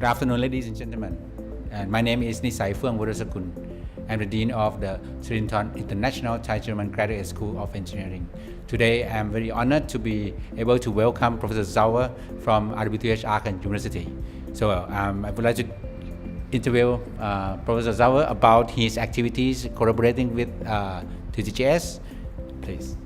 Good afternoon, ladies and gentlemen. And my name is Nisai Phương Wurasakun. I'm the Dean of the Trinton International Thai-German Graduate School of Engineering. Today, I'm very honored to be able to welcome Professor Sauer from RWTH Aachen University. So I would like to interview Professor Sauer about his activities collaborating with TGGS. Please.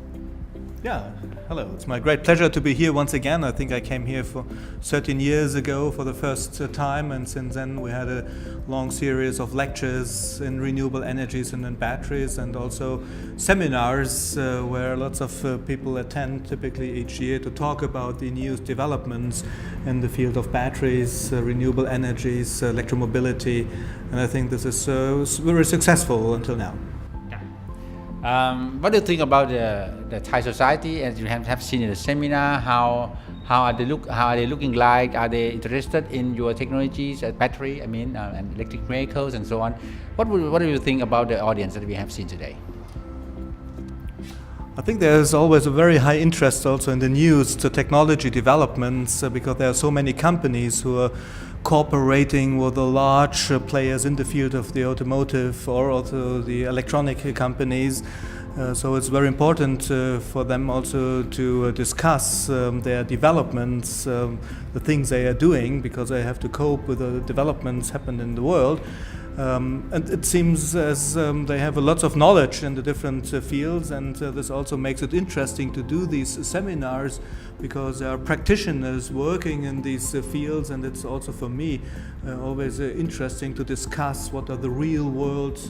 Yeah, hello. It's my great pleasure to be here once again. I think I came here for 13 years ago for the first time, and since then we had a long series of lectures in renewable energies and in batteries, and also seminars where lots of people attend typically each year to talk about the newest developments in the field of batteries, renewable energies, electromobility, and I think this is very successful until now. What do you think about the Thai society, as you have seen in the seminar? How are they looking like? Are they interested in your technologies, battery, and electric vehicles and so on? What do you think about the audience that we have seen today? I think there's always a very high interest also in the news to technology developments because there are so many companies who are cooperating with the large players in the field of the automotive or also the electronic companies. So it's very important for them also to discuss their developments, the things they are doing, because they have to cope with the developments happening in the world. And it seems as they have a lot of knowledge in the different fields, and this also makes it interesting to do these seminars because there are practitioners working in these fields, and it's also for me always interesting to discuss what are the real world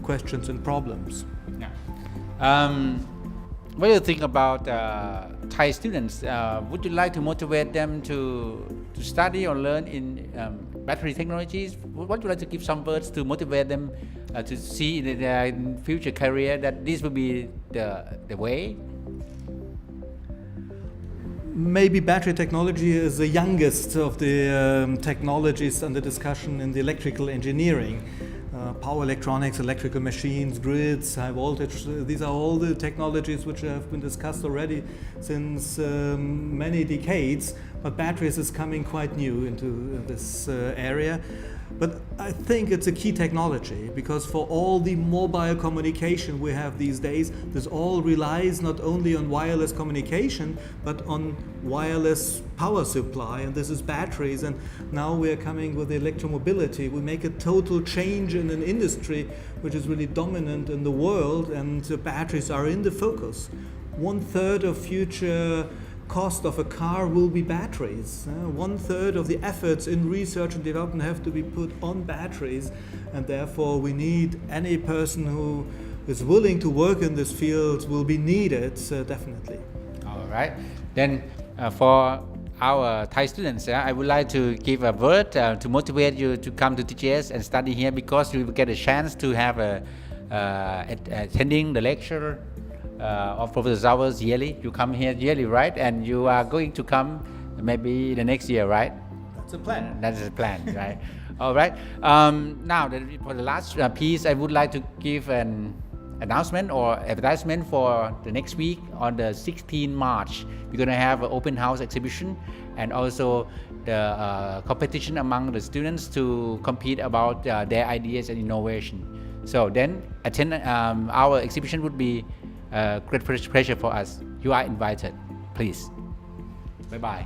questions and problems. Yeah. What do you think about Thai students? Would you like to motivate them to study or learn in battery technologies? Would you like to give some words to motivate them to see in their future career that this will be the way? Maybe battery technology is the youngest of the technologies under discussion in the electrical engineering. Power electronics, electrical machines, grids, high voltage, these are all the technologies which have been discussed already since many decades, but batteries is coming quite new into this area. But I think it's a key technology because for all the mobile communication we have these days, this all relies not only on wireless communication, but on wireless power supply, and this is batteries. And now we are coming with electromobility. We make a total change in an industry which is really dominant in the world, and batteries are in the focus. 1/3 of future cost of a car will be batteries. 1/3 of the efforts in research and development have to be put on batteries, and therefore we need any person who is willing to work in this field will be needed, definitely. All right. Then for our Thai students, I would like to give a word to motivate you to come to TGS and study here, because you will get a chance to have attending the lecture of Professor Sauer's yearly. You come here yearly, right? And you are going to come maybe the next year, right? That's a plan. That's the plan, right? All right. Now, for the last piece, I would like to give an announcement or advertisement for the next week. On the 16th March, we're going to have an open house exhibition and also the competition among the students to compete about their ideas and innovation. So then attend our exhibition would be great pleasure for us. You are invited. Please. Bye-bye.